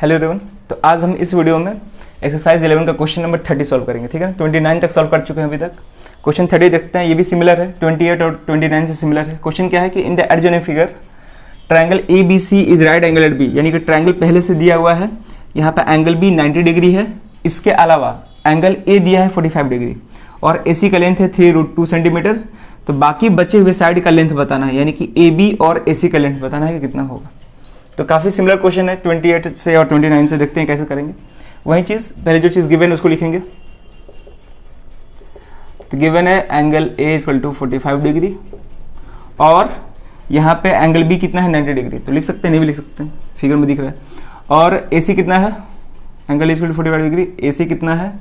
Hello everyone. तो आज हम इस वीडियो में एक्सरसाइज 11 का क्वेश्चन नंबर 30 सॉल्व करेंगे। ठीक है, 29 तक सॉल्व कर चुके हैं अभी तक। क्वेश्चन 30 देखते हैं, ये भी सिमिलर है, 28 और 29 से सिमिलर है। क्वेश्चन क्या है कि in the adjoining figure triangle A B C is right angle at B, यानी कि ट्रायंगल पहले से दिया हुआ है, यहाँ पे एंगल बी 90 डिग्री है, इसके अलावा एंगल ए दिया है 45 डिग्री और ए सी का लेंथ है 3√2 सेंटीमीटर। तो बाकी बचे हुए साइड का लेंथ बताना है, यानी कि ए बी और ए सी का लेंथ बताना है कि कितना होगा। तो काफ़ी सिमिलर क्वेश्चन है 28 से और 29 से। देखते हैं कैसे करेंगे। वही चीज़, पहले जो चीज़ गिवन है उसको लिखेंगे। तो गिवन है angle A equal to 45 degree और यहाँ पे एंगल बी कितना है 90 डिग्री। तो लिख सकते हैं, नहीं भी लिख सकते हैं, फिगर में दिख रहा है। और ए सी कितना है, एंगल इक्वल टू 45 डिग्री, ए सी कितना है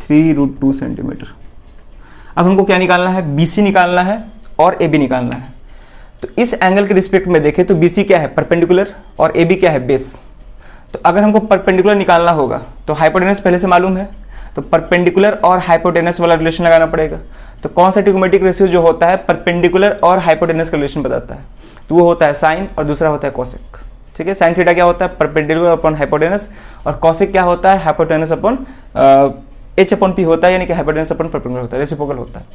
3√2 सेंटीमीटर। अब हमको क्या निकालना है, बी सी निकालना है और ए बी निकालना है। तो इस एंगल के रिस्पेक्ट में देखें तो BC क्या है, परपेंडिकुलर, और AB क्या है, बेस। तो अगर हमको परपेंडिकुलर निकालना होगा तो हाइपोटेनस पहले से मालूम है, तो परपेंडिकुलर और हाइपोटेनस वाला रिलेशन लगाना पड़ेगा। तो कौन सा ट्रिग्नोमेट्रिक रेशियो जो होता है परपेंडिकुलर और हाइपोटेनस का रिलेशन बताता है, तो वो होता है साइन और दूसरा होता है कोसेक। ठीक है, साइन थीटा क्या होता है, परपेंडिकुलर अपॉन हाइपोटेनस, और कोसेक क्या होता है, हाइपोटेनस अपॉन H/P होता है, यानी कि हाइपोटेनस अपॉन परपेंडिकुलर होता है, रेसिप्रोकल होता है।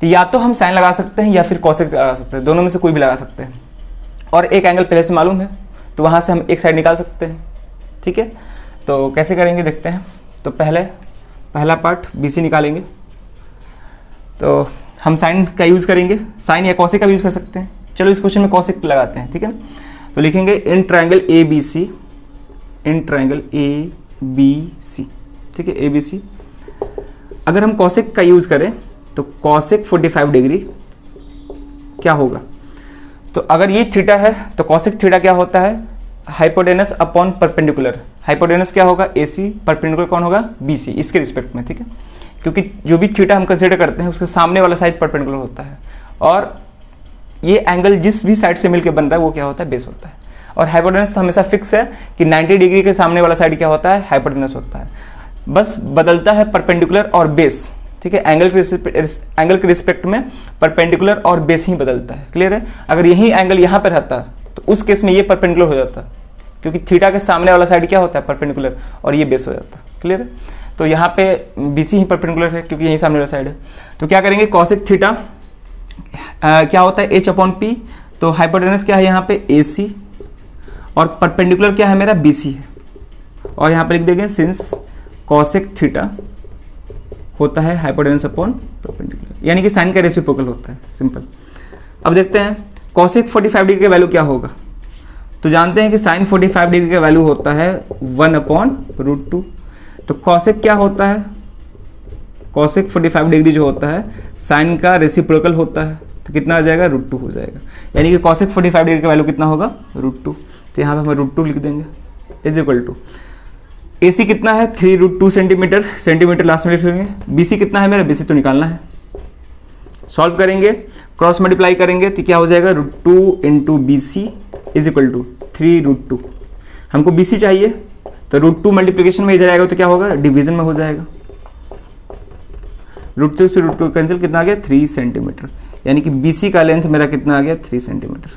तो या तो हम साइन लगा सकते हैं या फिर कोसेक लगा सकते हैं, दोनों में से कोई भी लगा सकते हैं। और एक एंगल पहले से मालूम है तो वहां से हम एक साइड निकाल सकते हैं। ठीक है, तो कैसे करेंगे देखते हैं। तो पहला पार्ट BC निकालेंगे। तो हम साइन का यूज़ करेंगे, साइन या कोसेक का यूज़ कर सकते हैं। चलो इस क्वेश्चन में कोसेक लगाते हैं। ठीक है, तो लिखेंगे in triangle ABC, in triangle ABC। ठीक है, ABC। अगर हम कोसेक का यूज करें तो कोसेक 45 डिग्री क्या होगा, तो अगर ये थीटा है तो कोसेक थीटा क्या होता है, हाइपोटेनस अपॉन परपेंडिकुलर। हाइपोटेनस क्या होगा AC, परपेंडिकुलर कौन होगा BC, इसके रिस्पेक्ट में। ठीक है, क्योंकि जो भी थीटा हम कंसीडर करते हैं उसके सामने वाला साइड परपेंडिकुलर होता है, और ये एंगल जिस भी साइड से मिलकर बन रहा है वो क्या होता है, बेस होता है। और हाइपोटेनस तो हमेशा फिक्स है कि 90 डिग्री के सामने वाला साइड क्या होता है, हाइपोटेनस होता है। बस बदलता है परपेंडिकुलर और बेस। ठीक है, एंगल के रिस्पेक्ट में परपेंडिकुलर और बेस ही बदलता है। क्लियर है, अगर यही एंगल यहाँ पर रहता तो उस केस में ये परपेंडिकुलर हो जाता, क्योंकि थीटा के सामने वाला साइड क्या होता है, परपेंडिकुलर, और ये बेस हो जाता। क्लियर है, तो यहाँ पे BC ही परपेंडिकुलर है क्योंकि यही सामने वाला साइड है। तो क्या करेंगे, कॉसेक थीटा क्या होता है H/P। तो हाइपोटेनस क्या है यहाँ पे AC, और परपेंडिकुलर क्या है मेरा BC है, और यहाँ पे लिख देंगे सिंस कोसेक थीटा होता है हाइपोटेनस अपॉन परपेंडिकुलर, यानी कि साइन का रेसिप्रोकल होता है, सिंपल। अब देखते हैं कोसेक 45 डिग्री का वैल्यू क्या होगा। तो जानते हैं कि साइन 45 डिग्री का वैल्यू होता है 1/√2। तो कोसेक क्या होता है, कोसेक 45 डिग्री जो होता है साइन का रेसिप्रोकल होता है, तो कितना आ जाएगा, √2 हो जाएगा। यानी कि कोसेक 45 डिग्री का वैल्यू कितना होगा, √2। तो यहाँ पे हम √2 लिख देंगे इज इक्वल टू AC कितना है 3√2 सेंटीमीटर, सेंटीमीटर लास्ट में लिख लेंगे। BC कितना है मेरा, BC तो निकालना है। सॉल्व करेंगे, क्रॉस मल्टीप्लाई करेंगे तो क्या हो जाएगा, √2 into BC is equal to 3√2। हमको BC चाहिए तो √2 मल्टीप्लीकेशन में इधर आएगा तो क्या होगा, डिवीजन में हो जाएगा। √2 से √2 कैंसिल, कितना आ गया 3 सेंटीमीटर, यानी कि BC का लेंथ मेरा कितना आ गया 3 सेंटीमीटर।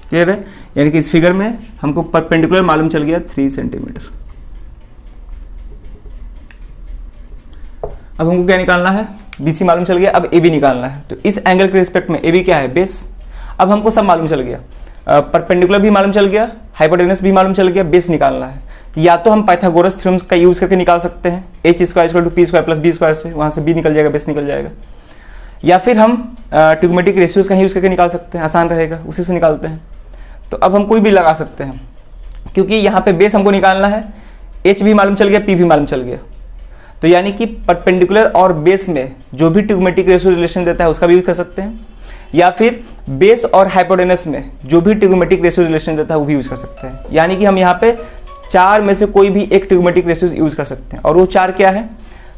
क्लियर है, यानी कि इस फिगर में हमको परपेंडिकुलर मालूम चल गया 3 सेंटीमीटर। अब हमको क्या निकालना है, BC मालूम चल गया, अब AB निकालना है। तो इस एंगल के रिस्पेक्ट में AB क्या है, बेस। अब हमको सब मालूम चल गया, परपेंडिकुलर भी मालूम चल गया, हाइपोटेनस भी मालूम चल गया, बेस निकालना है। तो या तो हम पाइथागोरस थ्योरम का यूज करके निकाल सकते हैं, h² = p² + b² से, वहां से B निकल जाएगा, बेस निकल जाएगा। या फिर हम ट्रिग्नोमेट्रिक रेशियोज का यूज करके निकाल सकते हैं, आसान रहेगा, उसी से निकालते हैं। तो अब हम कोई भी लगा सकते हैं, क्योंकि यहाँ पे बेस हमको निकालना है, H भी मालूम चल गया, P भी मालूम चल गया। तो यानी कि परपेंडिकुलर और बेस में जो भी ट्रिग्नोमेट्रिक रेशियो रिलेशन देता है उसका भी यूज कर सकते हैं, या फिर बेस और हाइपोटेनस में जो भी ट्रिग्नोमेट्रिक रेशियो रिलेशन देता है वो भी यूज कर सकते हैं। यानी कि हम यहाँ पे 4 में से कोई भी एक ट्रिग्नोमेट्रिक रेशियो यूज कर सकते हैं। और वो 4 क्या है,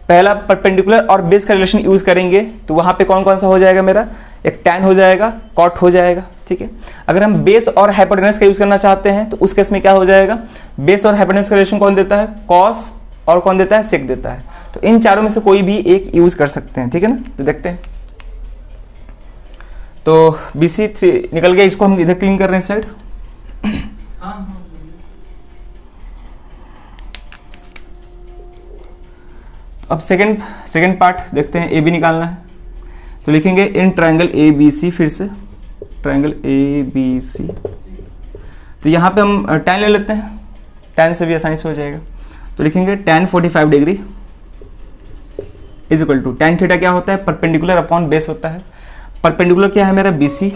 पहला परपेंडिकुलर और बेस का रिलेशन यूज करेंगे तो वहां पे कौन कौन सा हो जाएगा मेरा, एक tan हो जाएगा, cot हो जाएगा। ठीक है, अगर हम बेस और हाइपोटेनस का यूज करना चाहते हैं तो उस केस में क्या हो जाएगा, बेस और हाइपोटेनस का रिलेशन कौन देता है, cos, और कौन देता है, sec देता है। तो इन चारों में से कोई भी एक यूज कर सकते हैं। ठीक है ना, तो देखते हैं। तो BC3 निकल गया, इसको हम इधर क्लीन कर रहे हैं साइड। अब सेकंड पार्ट देखते हैं, ए बी निकालना है। तो लिखेंगे इन ट्रायंगल ए बी सी, फिर से ट्रायंगल ए बी सी। तो यहाँ पे हम tan ले लेते हैं, tan से भी आसानी से हो जाएगा। तो लिखेंगे tan 45 degree is equal to tan theta क्या होता है, परपेंडिकुलर अपॉन बेस होता है। परपेंडिकुलर क्या है मेरा BC,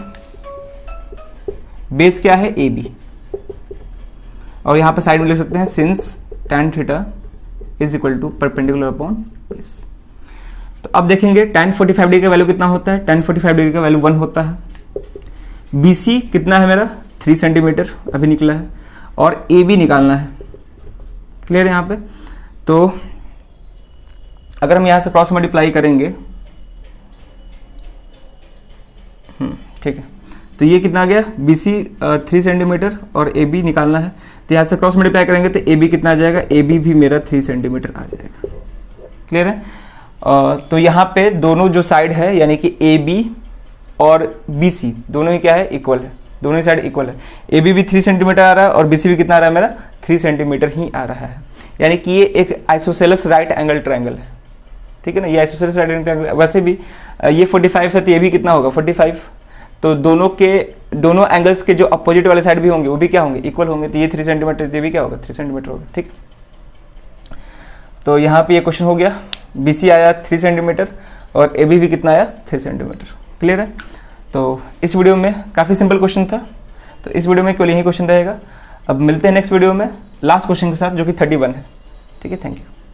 बेस क्या है AB, और यहाँ पे साइड में लिख सकते हैं since tan theta is equal to perpendicular upon base. तो अब देखेंगे tan 45 डिग्री का वैल्यू कितना होता है, tan 45 डिग्री का वैल्यू 1 होता है। BC कितना है मेरा 3 सेंटीमीटर अभी निकला है, और AB निकालना है। क्लियर है यहाँ पे। तो अगर हम यहाँ से क्रॉस मल्टीप्लाई करेंगे, ठीक है, तो ये कितना आ गया, BC 3 सेंटीमीटर और AB निकालना है। तो यहाँ से क्रॉस मल्टीप्लाई करेंगे तो AB कितना आ जाएगा, AB भी मेरा 3 सेंटीमीटर आ जाएगा। क्लियर है। तो यहाँ पे दोनों जो साइड है यानी कि AB और BC दोनों ही क्या है, इक्वल है, दोनों ही साइड इक्वल है। AB भी 3 सेंटीमीटर आ रहा है और BC भी कितना आ रहा है मेरा 3 सेंटीमीटर ही आ रहा है। यानी कि ये एक आइसोसेलेस राइट एंगल ट्रायंगल है, ठीक है ना, ये आइसोसेलेस राइट एंगल ट्रायंगल। वैसे भी ये 45 है तो ये भी कितना होगा 45, तो दोनों एंगल्स के जो अपोजिट वाले साइड भी होंगे वो भी क्या होंगे, इक्वल होंगे। तो ये 3 सेंटीमीटर, ये भी क्या होगा 3 सेंटीमीटर होगा, ठीक। तो यहाँ पे ये क्वेश्चन हो गया, BC आया 3 सेंटीमीटर और AB भी कितना आया 3 सेंटीमीटर। क्लियर है। तो इस वीडियो में काफ़ी सिंपल क्वेश्चन था, तो इस वीडियो में केवल यही क्वेश्चन रहेगा। अब मिलते हैं नेक्स्ट वीडियो में लास्ट क्वेश्चन के साथ जो कि 31 है। ठीक है, थैंक यू।